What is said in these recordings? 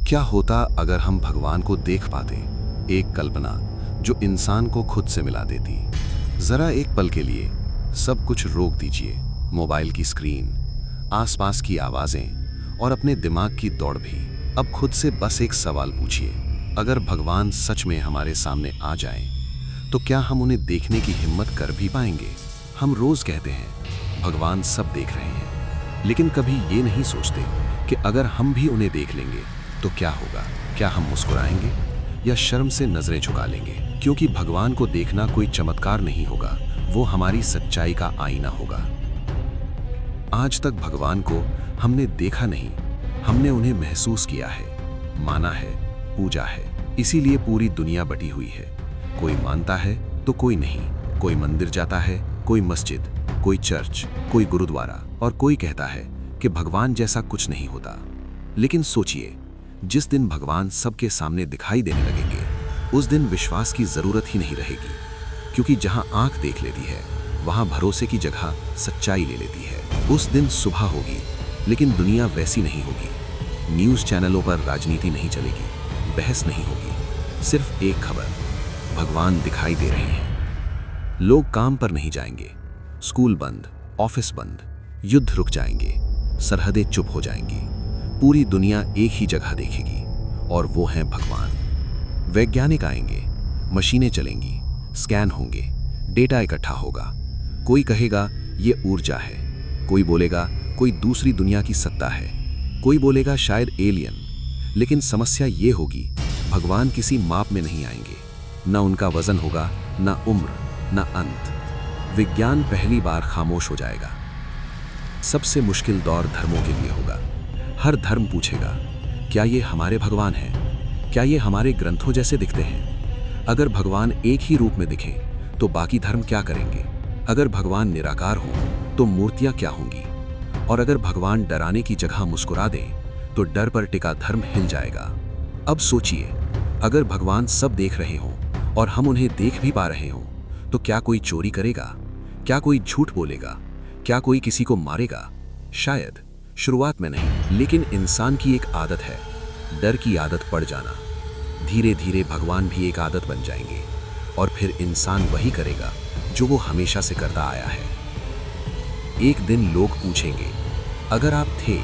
क्या होता अगर हम भगवान को देख पाते? एक कल्पना जो इंसान को खुद से मिला देती। जरा एक पल के लिए सब कुछ रोक दीजिए, मोबाइल की स्क्रीन, आसपास की आवाजें और अपने दिमाग की दौड़ भी। अब खुद से बस एक सवाल पूछिए, अगर भगवान सच में हमारे सामने आ जाएं, तो क्या हम उन्हें देखने की हिम्मत कर भी पाएंगे? हम रोज कहते हैं भगवान सब देख रहे हैं, लेकिन कभी ये नहीं सोचते कि अगर हम भी उन्हें देख लेंगे तो क्या होगा? क्या हम मुस्कुराएंगे या शर्म से नजरें झुका लेंगे? क्योंकि भगवान को देखना कोई चमत्कार नहीं होगा, वो हमारी सच्चाई का आईना होगा। आज तक भगवान को हमने देखा नहीं, हमने उन्हें महसूस किया है, माना है, पूजा है। इसीलिए पूरी दुनिया बटी हुई है। कोई मानता है तो कोई नहीं, कोई मंदिर जाता है, कोई मस्जिद, कोई चर्च, कोई गुरुद्वारा, और कोई कहता है कि भगवान जैसा कुछ नहीं होता। लेकिन सोचिए, जिस दिन भगवान सबके सामने दिखाई देने लगेंगे, उस दिन विश्वास की जरूरत ही नहीं रहेगी, क्योंकि जहां आंख देख लेती है वहां भरोसे की जगह सच्चाई ले लेती है। उस दिन सुबह होगी, लेकिन दुनिया वैसी नहीं होगी। न्यूज़ चैनलों पर राजनीति नहीं चलेगी, बहस नहीं होगी, सिर्फ एक खबर, भगवान दिखाई दे रहे हैं। लोग काम पर नहीं जाएंगे, स्कूल बंद, ऑफिस बंद, युद्ध रुक जाएंगे, सरहदें चुप हो जाएंगी, पूरी दुनिया एक ही जगह देखेगी, और वो है भगवान। वैज्ञानिक आएंगे, मशीनें चलेंगी, स्कैन होंगे, डेटा इकट्ठा होगा। कोई कहेगा ये ऊर्जा है, कोई बोलेगा कोई दूसरी दुनिया की सत्ता है, कोई बोलेगा शायद एलियन। लेकिन समस्या ये होगी, भगवान किसी माप में नहीं आएंगे। न उनका वजन होगा, न उम्र, न अंत। विज्ञान पहली बार खामोश हो जाएगा। सबसे मुश्किल दौर धर्मों के लिए होगा। हर धर्म पूछेगा, क्या ये हमारे भगवान हैं? क्या ये हमारे ग्रंथों जैसे दिखते हैं? अगर भगवान एक ही रूप में दिखे तो बाकी धर्म क्या करेंगे? अगर भगवान निराकार हो तो मूर्तियां क्या होंगी? और अगर भगवान डराने की जगह मुस्कुरा दें तो डर पर टिका धर्म हिल जाएगा। अब सोचिए, अगर भगवान सब देख रहे हों और हम उन्हें देख भी पा रहे हों, तो क्या कोई चोरी करेगा? क्या कोई झूठ बोलेगा? क्या कोई किसी को मारेगा? शायद शुरुआत में नहीं, लेकिन इंसान की एक आदत है, डर की आदत पड़ जाना। धीरे धीरे भगवान भी एक आदत बन जाएंगे, और फिर इंसान वही करेगा जो वो हमेशा से करता आया है। एक दिन लोग पूछेंगे, अगर आप थे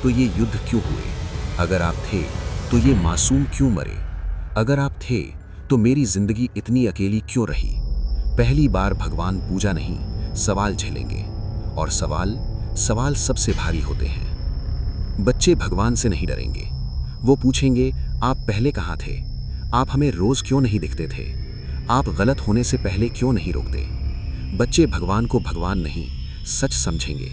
तो ये युद्ध क्यों हुए? अगर आप थे तो ये मासूम क्यों मरे? अगर आप थे तो मेरी जिंदगी इतनी अकेली क्यों रही? पहली बार भगवान पूजा नहीं, सवाल झेलेंगे, और सवाल सबसे भारी होते हैं। बच्चे भगवान से नहीं डरेंगे। वो पूछेंगे, आप पहले कहाँ थे? आप हमें रोज क्यों नहीं दिखते थे? आप गलत होने से पहले क्यों नहीं रोकते? बच्चे भगवान को भगवान नहीं, सच समझेंगे,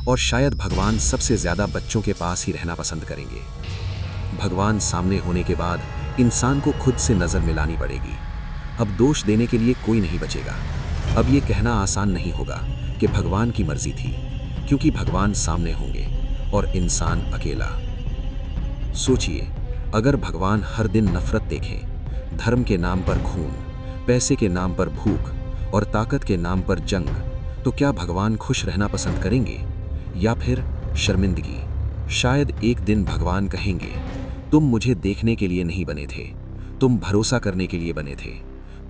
और शायद भगवान सबसे ज्यादा बच्चों के पास ही रहना पसंद करेंगे। भगवान सामने होने के बाद इंसान को खुद से नजर मिलानी पड़ेगी। अब दोष देने के लिए कोई नहीं बचेगा। अब ये कहना आसान नहीं होगा कि भगवान की मर्जी थी, क्योंकि भगवान सामने होंगे और इंसान अकेला। सोचिए, अगर भगवान हर दिन नफरत देखें, धर्म के नाम पर खून, पैसे के नाम पर भूख और ताकत के नाम पर जंग, तो क्या भगवान खुश रहना पसंद करेंगे या फिर शर्मिंदगी? शायद एक दिन भगवान कहेंगे, तुम मुझे देखने के लिए नहीं बने थे, तुम भरोसा करने के लिए बने थे।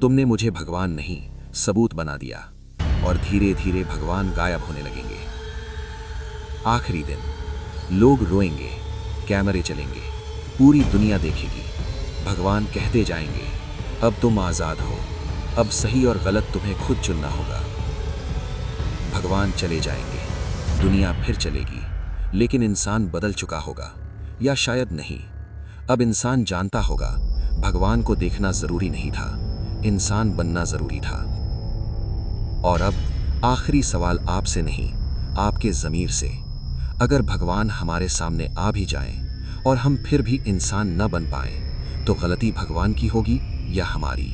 तुमने मुझे भगवान नहीं, सबूत बना दिया। और धीरे धीरे भगवान गायब होने लगेंगे। आखिरी दिन, लोग रोएंगे, कैमरे चलेंगे, पूरी दुनिया देखेगी। भगवान कहते जाएंगे, अब तुम आज़ाद हो, अब सही और गलत तुम्हें खुद चुनना होगा। भगवान चले जाएंगे, दुनिया फिर चलेगी, लेकिन इंसान बदल चुका होगा, या शायद नहीं। अब इंसान जानता होगा, भगवान को देखना जरूरी नहीं था, इंसान बनना जरूरी था। और अब आखिरी सवाल आपसे नहीं, आपके ज़मीर से, अगर भगवान हमारे सामने आ भी जाएं और हम फिर भी इंसान न बन पाएं, तो गलती भगवान की होगी या हमारी?